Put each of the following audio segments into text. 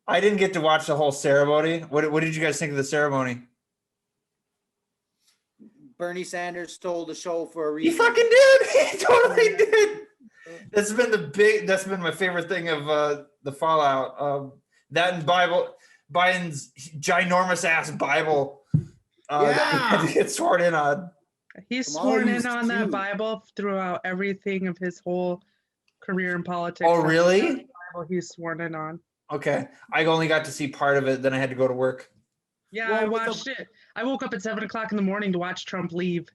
I didn't get to watch the whole ceremony. What did you guys think of the ceremony? Bernie Sanders stole the show for a He reason. fucking did. He totally did. That's been my favorite thing of the fallout. That and Biden's ginormous ass Bible that he had to get sworn in on. He's Kamala sworn in used on that cute. Bible throughout everything of his whole career in politics. Oh, That's really? the Bible he's sworn in on. Okay, I only got to see part of it. Then I had to go to work. Yeah, Well, I with the- watched it. I woke up at 7:00 in the morning to watch Trump leave.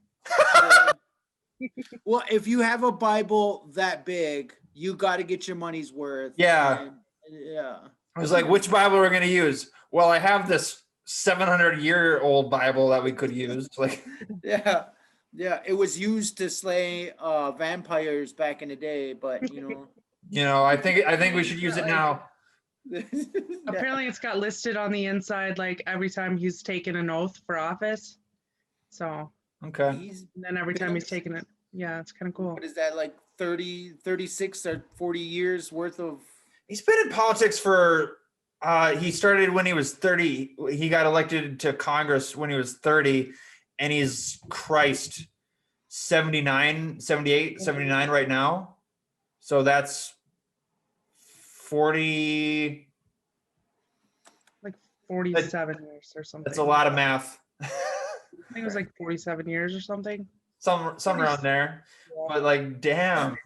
Well, if you have a Bible that big, you got to get your money's worth. Yeah. And, yeah. I was like, which Bible are we going to use? Well, I have this 700-year-old Bible that we could use. Like, Yeah. Yeah. It was used to slay vampires back in the day, but I think we should use it now. Yeah. Apparently, it's got listed on the inside like every time he's taken an oath for office. So Okay. He's, and then every time he's taken it, yeah, it's kind of cool. what is that, like 30, 36 or 40 years worth of? He's been in politics for. He started when he was 30. He got elected to Congress when he was 30, and he's 79, 78, 79 right now. So that's 40. Like 47 years or something. That's a lot of math. I think it was like 47 years or something. Some around there. But like, damn.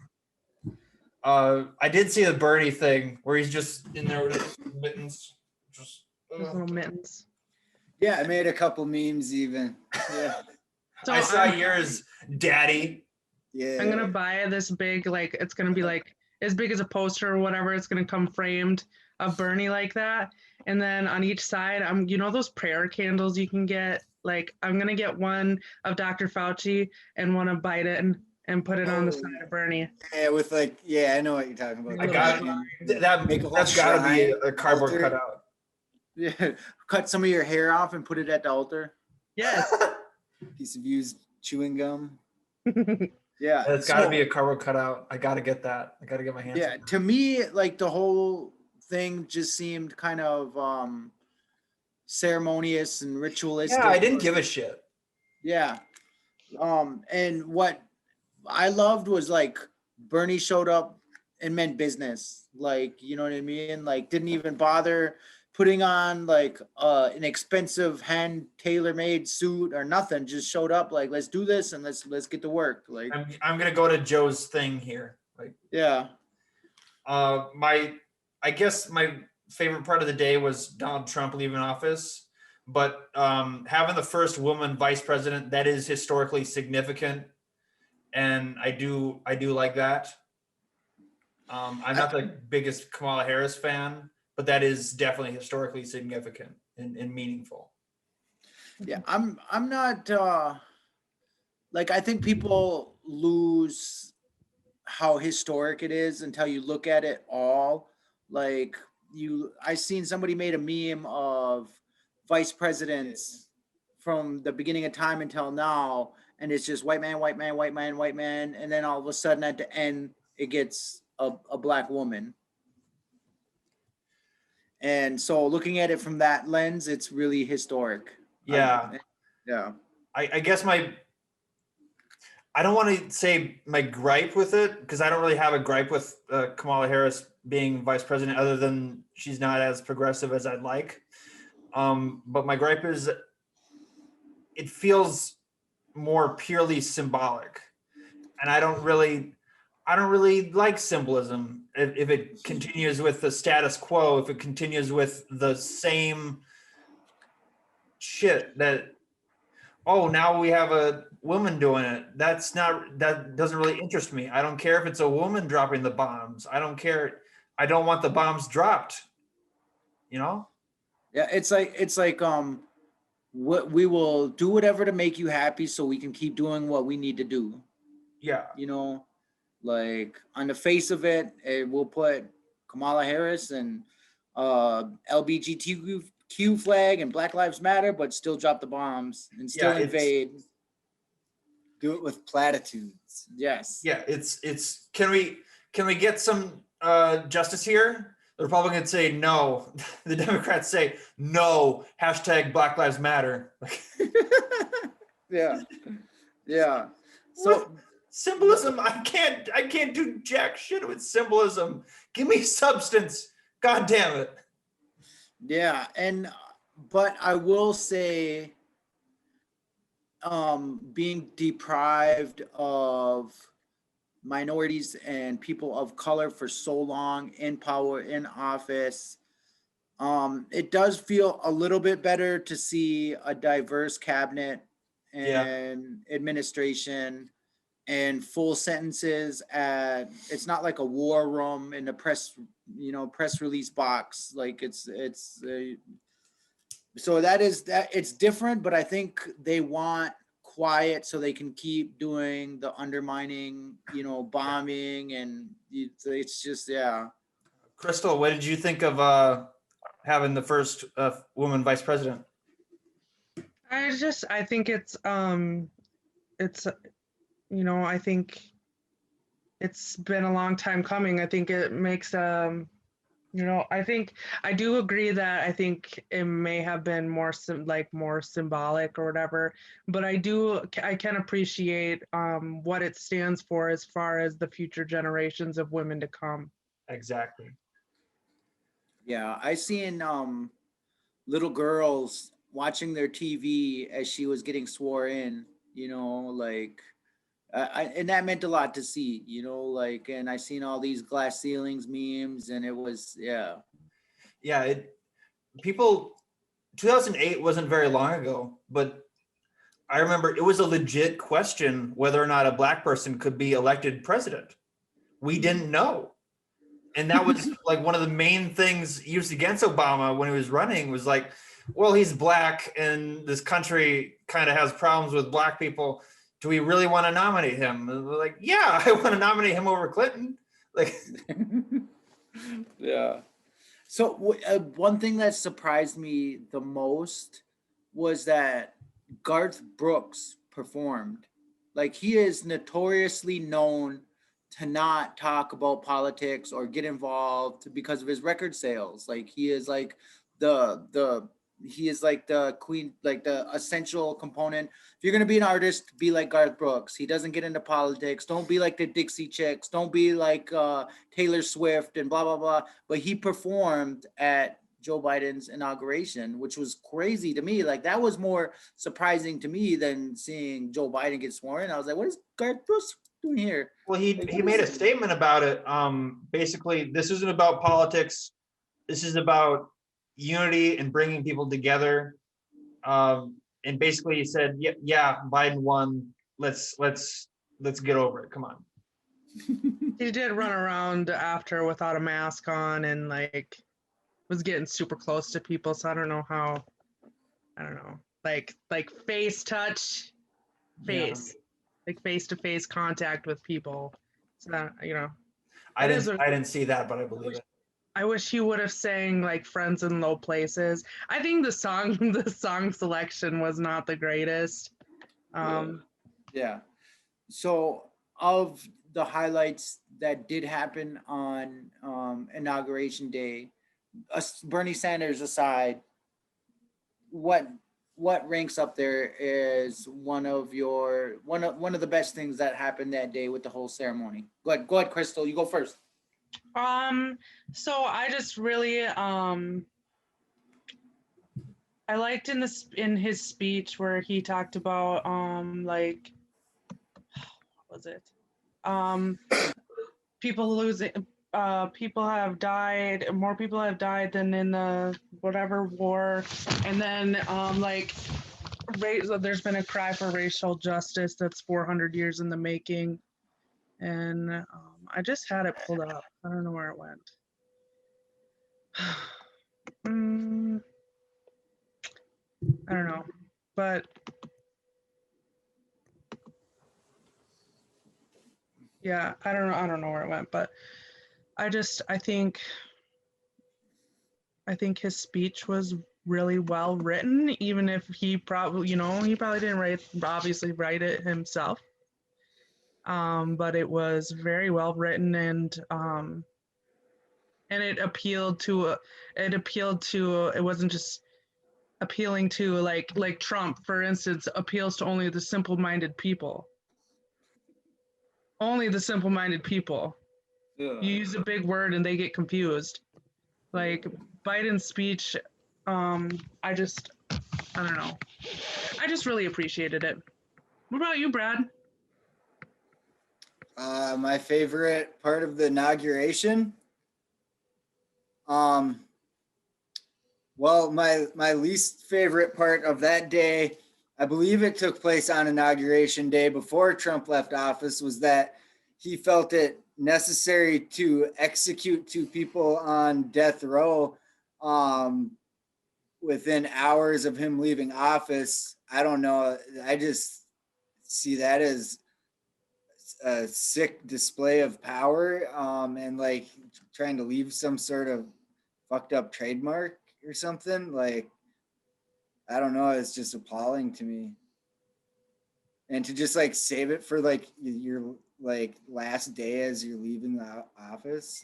I did see the Bernie thing where he's just in there with his mittens. Just Those little mittens. Yeah, I made a couple memes even. Yeah. So I saw yours, Daddy. Yeah. I'm gonna buy this big, like it's gonna be like as big as a poster or whatever. It's gonna come framed of Bernie like that, and then on each side, those prayer candles you can get. Like I'm gonna get one of Dr. Fauci and one of Biden and put it on the side of Bernie. Yeah, with I know what you're talking about. I got that. Make a whole That's got to be shrine, a cardboard altar. cutout. Yeah, cut some of your hair off and put it at the altar. Yes. Piece of used chewing gum. Yeah, It's got to be a cardboard cutout. I got to get that. I got to get my hands. Yeah, to me, like the whole thing just seemed kind of ceremonious and ritualistic. Yeah, I didn't give a shit. Yeah. And what I loved was like Bernie showed up and meant business. Like, you know what I mean? Like didn't even bother putting on like an expensive hand tailor-made suit or nothing. Just showed up like, let's do this and let's get to work. Like I'm gonna go to Joe's thing here. Like, yeah. I guess my favorite part of the day was Donald Trump leaving office, but having the first woman vice president, that is historically significant, and I do like that. I'm not the biggest Kamala Harris fan, but that is definitely historically significant and meaningful. Yeah, I'm not like I think people lose how historic it is until you look at it all. Like I seen somebody made a meme of vice presidents from the beginning of time until now, and it's just white man, white man, white man, white man, and then all of a sudden at the end it gets a black woman. And so looking at it from that lens, it's really historic. Yeah. Yeah. I guess I don't want to say my gripe with it, because I don't really have a gripe with Kamala Harris being vice president, other than she's not as progressive as I'd like. But my gripe is it feels more purely symbolic, and I don't really like symbolism. If it continues with the status quo, if it continues with the same shit that, oh, now we have a woman doing it. That doesn't really interest me. I don't care if it's a woman dropping the bombs. I don't care. I don't want the bombs dropped. Yeah, it's like what we will do whatever to make you happy so we can keep doing what we need to do. Yeah. Like on the face of it, we'll put Kamala Harris and LGBTQ flag and Black Lives Matter, but still drop the bombs and still invade. Do it with platitudes. Yes. Yeah, it's can we get some justice here? The Republicans say no. The Democrats say no. Hashtag Black Lives Matter. Yeah. Yeah. So So symbolism, I can't do jack shit with symbolism. Give me substance. God damn it. yeah, but I will say, being deprived of minorities and people of color for so long in power, in office, it does feel a little bit better to see a diverse cabinet Yeah. and administration and full sentences at, it's not like a war room in the press release box. Like so that is that it's different, but I think they want quiet so they can keep doing the undermining, bombing, and it's just, yeah. Crystal, what did you think of having the first woman vice president? I think it's I think it's been a long time coming. I think it makes I think I do agree that I think it may have been more more symbolic or whatever, but I can appreciate what it stands for as far as the future generations of women to come. Exactly. Yeah, I seen little girls watching their TV as she was getting swore in, like, and that meant a lot to see, like, and I seen all these glass ceilings memes, and it was, yeah. Yeah, 2008 wasn't very long ago, but I remember it was a legit question whether or not a black person could be elected president. We didn't know. And that was like one of the main things used against Obama when he was running, was like, well, he's black and this country kind of has problems with black people. Do we really want to nominate him? And we're like, yeah, I want to nominate him over Clinton. Like, Yeah. So one thing that surprised me the most was that Garth Brooks performed. Like, he is notoriously known to not talk about politics or get involved because of his record sales. Like, he is like the he is like the queen, like the essential component. If you're gonna be an artist, be like Garth Brooks. He doesn't get into politics. Don't be like the Dixie Chicks. Don't be like Taylor Swift and blah blah blah. But he performed at Joe Biden's inauguration, which was crazy to me. Like, that was more surprising to me than seeing Joe Biden get sworn in. I was like, what is Garth Brooks doing here? well, he Like, made a statement about it. Basically, this isn't about politics. This is about unity and bringing people together. And basically, he said, yeah, Biden won. Let's get over it. Come on. He did run around after without a mask on and like was getting super close to people, so I don't know, like face touch, face, like face to face contact with people. So I didn't see that, but I believe it. I wish he would have sang like "Friends in Low Places." I think the song selection was not the greatest. Yeah. So, of the highlights that did happen on inauguration day, Bernie Sanders aside, what ranks up there is one of the best things that happened that day with the whole ceremony? Go ahead, Crystal. You go first. So I just really I liked in his speech where he talked about like, what was it? People losing people have died, more people have died than in the whatever war, and then like there's been a cry for racial justice that's 400 years in the making, and I just had it pulled up. I don't know where it went. I don't know, but yeah, I don't know where it went, but I think his speech was really well written, even if he probably didn't obviously write it himself. But it was very well written, and and it appealed to it wasn't just appealing to like Trump, for instance, appeals to only the simple-minded people. Only the simple-minded people. You use a big word and they get confused. Like Biden's speech, I don't know. I just really appreciated it. What about you, Brad? My favorite part of the inauguration. Well, my least favorite part of that day, I believe it took place on inauguration day before Trump left office, was that he felt it necessary to execute two people on death row within hours of him leaving office. I don't know. I just see that as a sick display of power, and like trying to leave some sort of fucked up trademark or something. Like, I don't know, it's just appalling to me. And to just like save it for like your like last day as you're leaving the office.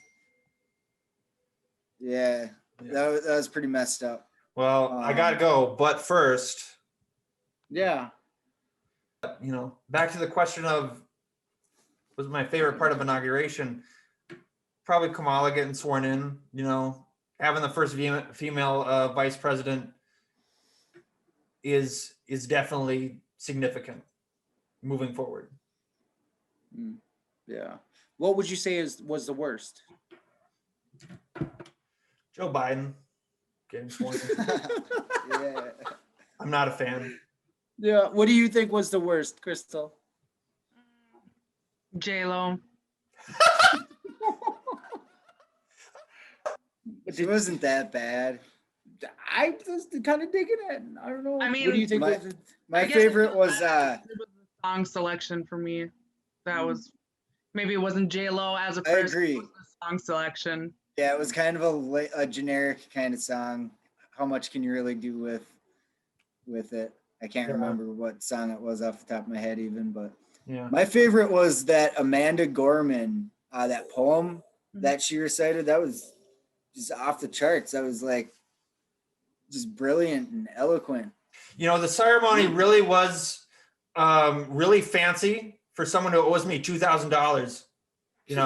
Yeah, that was pretty messed up. Well, I gotta go, but first, Yeah. Back to the question of was my favorite part of inauguration. Probably Kamala getting sworn in. Having the first female vice president is definitely significant moving forward. Yeah. What would you say was the worst? Joe Biden getting sworn in. Yeah. I'm not a fan. Yeah. What do you think was the worst, Crystal? J-Lo. It wasn't that bad. I was kind of digging it. I don't know. I mean, what do you think? My I guess favorite was it was the song selection for me. That was maybe it wasn't J-Lo as a person. I agree. It was the song selection. Yeah, it was kind of a generic kind of song. How much can you really do with it? I can't remember what song it was off the top of my head even, but my favorite was that Amanda Gorman, that poem that she recited. That was just off the charts. That was like just brilliant and eloquent. The ceremony really was really fancy for someone who owes me $2,000. It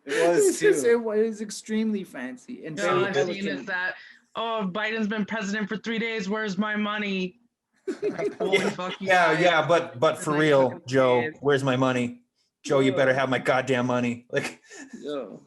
was too. It was extremely fancy and All very I've seen is elegant. that, Biden's been president for 3 days. Where's my money? Like, holy fuck, you guys. Yeah, but for Like, real, fucking Joe, days. where's my money? Joe, you better have my goddamn money. Like, Yo.